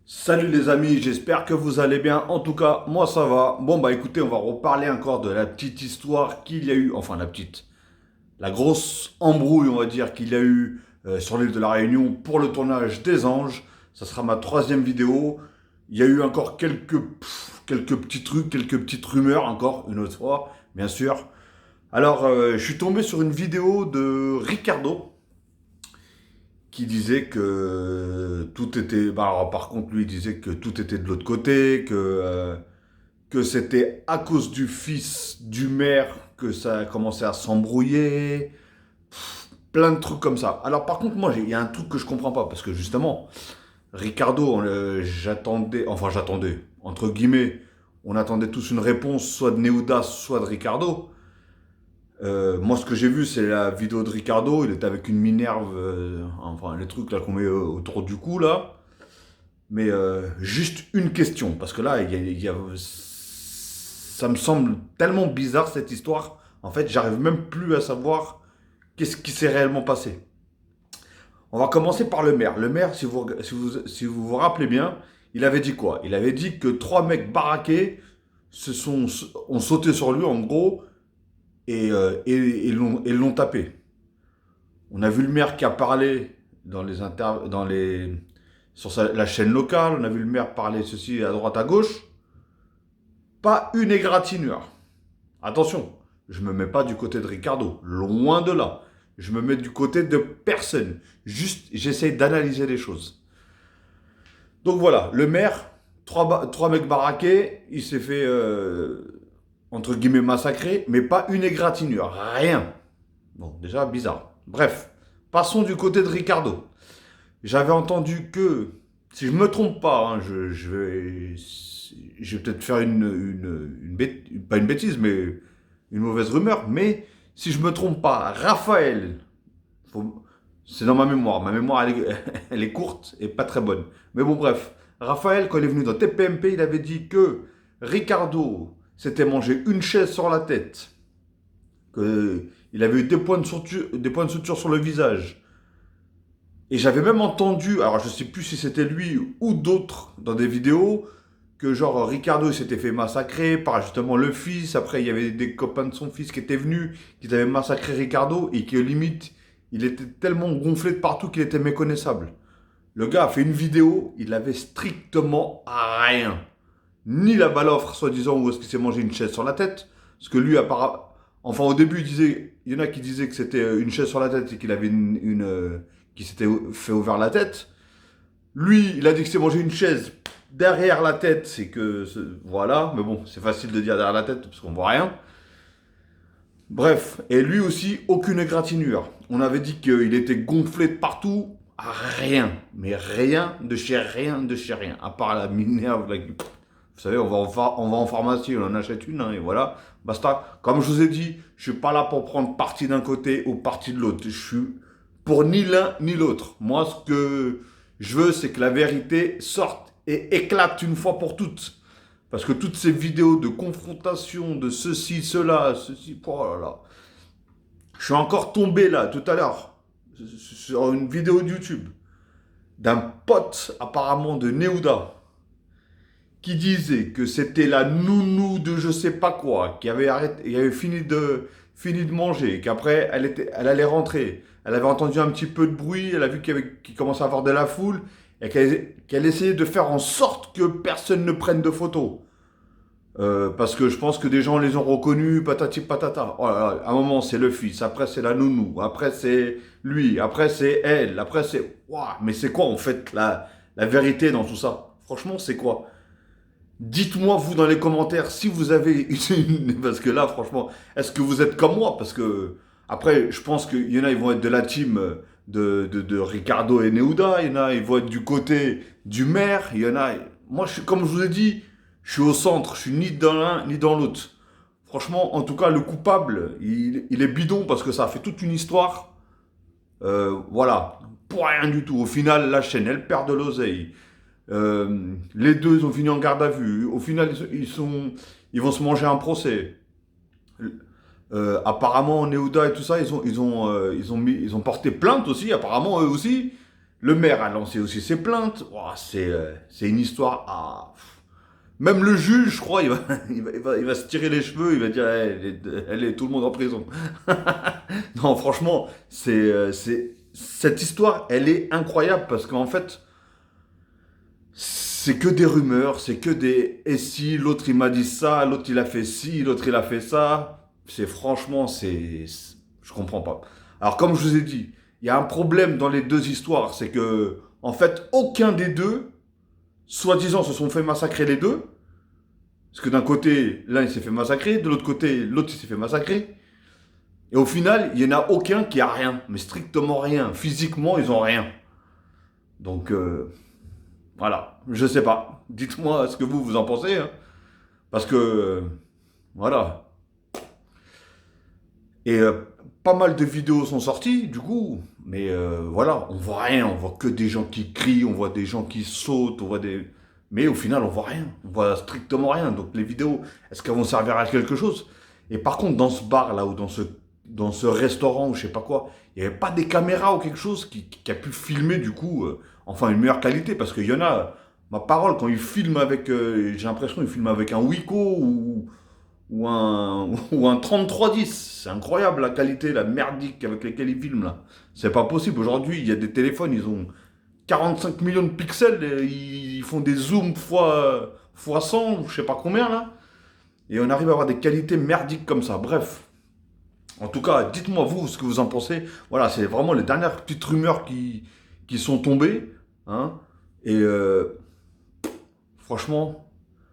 Salut les amis, j'espère que vous allez bien. En tout cas, moi ça va. Bon bah écoutez, on va reparler encore de la petite histoire qu'il y a eu, enfin la grosse embrouille on va dire qu'il y a eu sur l'île de la Réunion pour le tournage des Anges. Ça sera ma troisième vidéo. Il y a eu encore quelques petits trucs, quelques petites rumeurs encore une autre fois, bien sûr. Alors je suis tombé sur une vidéo de Ricardo qui disait que tout était. Bah, alors, par contre, lui, il disait que tout était de l'autre côté, que c'était à cause du fils du maire que ça a commencé à s'embrouiller. Plein de trucs comme ça. Alors, par contre, moi, il y a un truc que je comprends pas, parce que justement, Ricardo, j'attendais, entre guillemets, on attendait tous une réponse, soit de Neuda, soit de Ricardo. Moi, ce que j'ai vu, c'est la vidéo de Ricardo. Il était avec une Minerve, enfin, les trucs là qu'on met autour du cou là. Mais juste une question, parce que là, ça me semble tellement bizarre cette histoire. En fait, j'arrive même plus à savoir qu'est-ce qui s'est réellement passé. On va commencer par le maire. Le maire, si vous vous rappelez bien, il avait dit quoi? Il avait dit que trois mecs baraqués ont sauté sur lui, en gros, et l'ont tapé. On a vu le maire qui a parlé sur la chaîne locale, on a vu le maire parler ceci à droite à gauche. Pas une égratignure. Attention, je ne me mets pas du côté de Ricardo, loin de là. Je me mets du côté de personne. Juste, j'essaie d'analyser les choses. Donc voilà, le maire, trois mecs baraqués, il s'est fait, entre guillemets, massacrer, mais pas une égratignure, rien. Bon, déjà, bizarre. Bref, passons du côté de Ricardo. J'avais entendu que, si je me trompe pas, hein, je vais peut-être faire pas une bêtise, mais une mauvaise rumeur, mais si je me trompe pas, Raphaël, faut- c'est dans ma mémoire. Ma mémoire, elle est courte et pas très bonne. Mais bon, bref. Raphaël, quand il est venu dans TPMP, il avait dit que Ricardo s'était mangé une chaise sur la tête, qu'il avait eu des points de suture sur le visage. Et j'avais même entendu, alors je sais plus si c'était lui ou d'autres dans des vidéos, que genre Ricardo s'était fait massacrer par justement le fils. Après, il y avait des copains de son fils qui étaient venus, qui avaient massacré Ricardo et que limite, il était tellement gonflé de partout qu'il était méconnaissable. Le gars a fait une vidéo, il avait strictement rien. Ni la balafre, soi-disant, où est-ce qu'il s'est mangé une chaise sur la tête. Parce que lui, apparemment. Enfin, au début, il y en a qui disaient que c'était une chaise sur la tête et qu'il avait qui s'était fait ouvert la tête. Lui, il a dit que s'est mangé une chaise derrière la tête, voilà, mais bon, c'est facile de dire derrière la tête parce qu'on voit rien. Bref, et lui aussi, aucune égratignure. On avait dit qu'il était gonflé de partout, rien, mais rien de chez rien de chez rien, à part la minerve. Vous savez, on va en pharmacie, on en achète une, hein, et voilà, basta. Comme je vous ai dit, je suis pas là pour prendre parti d'un côté ou parti de l'autre. Je suis pour ni l'un ni l'autre. Moi, ce que je veux, c'est que la vérité sorte et éclate une fois pour toutes. Parce que toutes ces vidéos de confrontation, de ceci, cela, ceci, oh là là. Je suis encore tombé là, tout à l'heure, sur une vidéo de YouTube, d'un pote apparemment de Neuda, qui disait que c'était la nounou de je sais pas quoi, qui avait arrêté, qui avait fini de manger, qu'après elle allait rentrer. Elle avait entendu un petit peu de bruit, elle a vu qu'il commençait à avoir de la foule, et qu'elle essayait de faire en sorte que personne ne prenne de photos. Parce que je pense que des gens les ont reconnus, patati patata. Oh là là, à un moment c'est le fils, après c'est la nounou, après c'est lui, après c'est elle, après c'est... Ouah, mais c'est quoi en fait la vérité dans tout ça? Franchement, c'est quoi? Dites-moi vous dans les commentaires si vous avez parce que là franchement, est-ce que vous êtes comme moi? Parce que après, je pense qu'il y en a, ils vont être de la team de Ricardo et Neuda, il y en a, ils vont être du côté du maire, il y en a... Moi, comme je vous ai dit, je suis au centre, je suis ni dans l'un ni dans l'autre. Franchement, en tout cas, le coupable, il est bidon parce que ça a fait toute une histoire. Voilà, pour rien du tout. Au final, la chaîne, elle perd de l'oseille. Les deux, ils ont fini en garde à vue. Au final, ils vont se manger un procès. Apparemment, Neuda et tout ça, ils ont porté plainte aussi. Apparemment, eux aussi. Le maire a lancé aussi ses plaintes. Oh, c'est une histoire à... Même le juge, je crois, il va se tirer les cheveux, il va dire, elle est tout le monde en prison. Non, franchement, cette histoire, elle est incroyable parce qu'en fait, c'est que des rumeurs, c'est que des et si, l'autre il m'a dit ça, l'autre il a fait ci, l'autre il a fait ça. Franchement, je comprends pas. Alors, comme je vous ai dit, il y a un problème dans les deux histoires, c'est que, en fait, aucun des deux, soi-disant, se sont fait massacrer les deux. Parce que d'un côté, l'un il s'est fait massacrer, de l'autre côté, l'autre il s'est fait massacrer. Et au final, il n'y en a aucun qui a rien, mais strictement rien. Physiquement, ils ont rien. Donc, voilà, je sais pas. Dites-moi ce que vous en pensez. Hein. Parce que, voilà. Et pas mal de vidéos sont sorties, du coup. Mais voilà, on voit rien. On voit que des gens qui crient, on voit des gens qui sautent, on voit des... Mais au final, on voit rien. On voit strictement rien. Donc les vidéos, est-ce qu'elles vont servir à quelque chose? Et par contre, dans ce bar-là, ou dans ce restaurant, ou je sais pas quoi, il n'y avait pas des caméras ou quelque chose qui a pu filmer, du coup, enfin, une meilleure qualité. Parce qu'il y en a, ma parole, quand ils filment avec, j'ai l'impression qu'ils filment avec un Wiko ou un 3310. C'est incroyable la qualité, la merdique avec laquelle ils filment là. C'est pas possible. Aujourd'hui, il y a des téléphones, ils ont 45 millions de pixels, et ils font des zooms fois 100, ou je sais pas combien là. Et on arrive à avoir des qualités merdiques comme ça. Bref. En tout cas, dites-moi vous ce que vous en pensez. Voilà, c'est vraiment les dernières petites rumeurs qui sont tombées. Hein. Et franchement,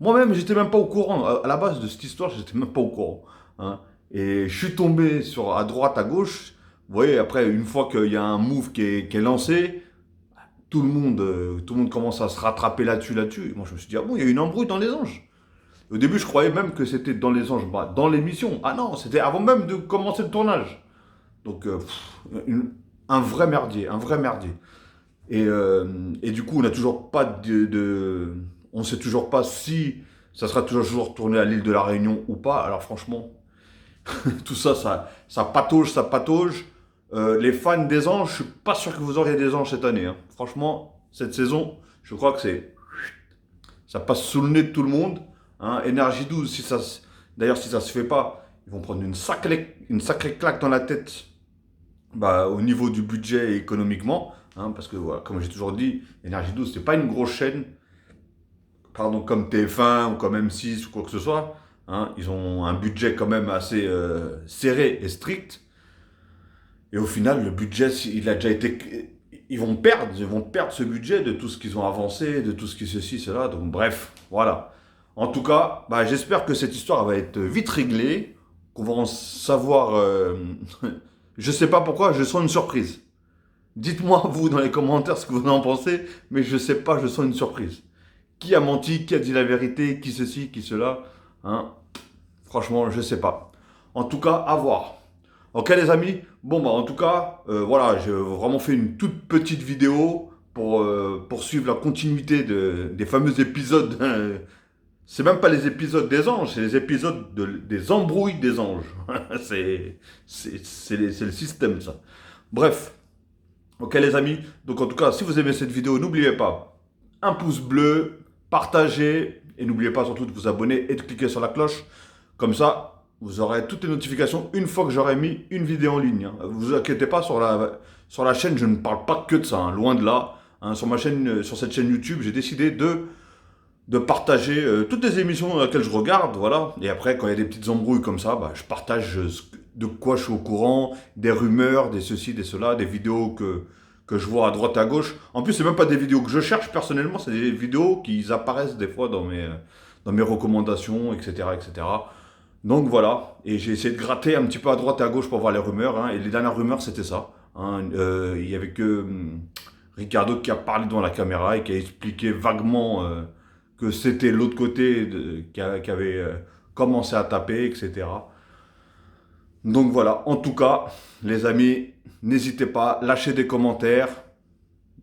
moi-même, j'étais même pas au courant. À la base de cette histoire, j'étais même pas au courant. Hein. Et je suis tombé à droite, à gauche. Vous voyez, après, une fois qu'il y a un move qui est lancé, tout le monde commence à se rattraper là-dessus. Et moi, je me suis dit, ah bon, il y a une embrouille dans les anges. Au début, je croyais même que c'était dans les anges, bah, dans l'émission. Ah non, c'était avant même de commencer le tournage. Donc, un vrai merdier, un vrai merdier. Et du coup, on n'a toujours pas on sait toujours pas si ça sera toujours tourné à l'île de la Réunion ou pas. Alors franchement, tout ça, ça patauge, ça patauge. Les fans des anges, je suis pas sûr que vous auriez des anges cette année. Hein. Franchement, cette saison, je crois que ça passe sous le nez de tout le monde. Hein. Énergie 12, d'ailleurs, si ça se fait pas, ils vont prendre une sacrée claque dans la tête, bah, au niveau du budget et économiquement. Hein, parce que, voilà, comme j'ai toujours dit, Énergie 12, c'est pas une grosse chaîne, pardon, comme TF1 ou comme M6 ou quoi que ce soit. Hein. Ils ont un budget quand même assez serré et strict. Et au final, le budget, il a déjà été... Ils vont perdre ce budget de tout ce qu'ils ont avancé, de tout ce qui ceci, cela. Donc bref, voilà. En tout cas, bah, j'espère que cette histoire va être vite réglée, qu'on va en savoir... je sais pas pourquoi, je sens une surprise. Dites-moi, vous, dans les commentaires, ce que vous en pensez, mais je sais pas, je sens une surprise. Qui a menti, qui a dit la vérité, qui ceci, qui cela, hein. Franchement, je sais pas. En tout cas, à voir. Ok les amis, bon bah en tout cas, voilà, j'ai vraiment fait une toute petite vidéo pour suivre la continuité des fameux épisodes. C'est même pas les épisodes des anges, c'est les épisodes des embrouilles des anges. C'est le système ça. Bref, ok les amis, donc en tout cas, si vous aimez cette vidéo, n'oubliez pas, un pouce bleu, partagez, et n'oubliez pas surtout de vous abonner et de cliquer sur la cloche, comme ça, vous aurez toutes les notifications une fois que j'aurai mis une vidéo en ligne. Hein. Vous inquiétez pas, sur la chaîne, je ne parle pas que de ça, hein, loin de là. Hein. Sur cette chaîne YouTube, j'ai décidé de partager toutes les émissions à laquelle je regarde, voilà. Et après, quand il y a des petites embrouilles comme ça, bah, je partage de quoi je suis au courant, des rumeurs, des ceci, des cela, des vidéos que je vois à droite, à gauche. En plus, c'est même pas des vidéos que je cherche personnellement, c'est des vidéos qui apparaissent des fois dans mes recommandations, etc., etc. Donc voilà, et j'ai essayé de gratter un petit peu à droite et à gauche pour voir les rumeurs, hein, et les dernières rumeurs c'était ça. Hein, il y avait que Ricardo qui a parlé devant la caméra et qui a expliqué vaguement que c'était l'autre côté qui avait commencé à taper, etc. Donc voilà, en tout cas, les amis, n'hésitez pas, lâchez des commentaires,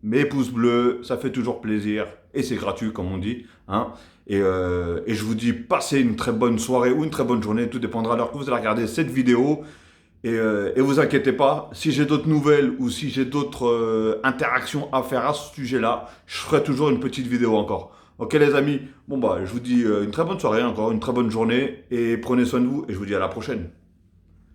mes pouces bleus, ça fait toujours plaisir, et c'est gratuit comme on dit. Hein. Et je vous dis, passez une très bonne soirée ou une très bonne journée, tout dépendra de l'heure que vous allez regarder cette vidéo. Et vous inquiétez pas, si j'ai d'autres nouvelles ou si j'ai d'autres interactions à faire à ce sujet-là, je ferai toujours une petite vidéo encore. Ok les amis, bon bah je vous dis une très bonne soirée encore, une très bonne journée et prenez soin de vous et je vous dis à la prochaine.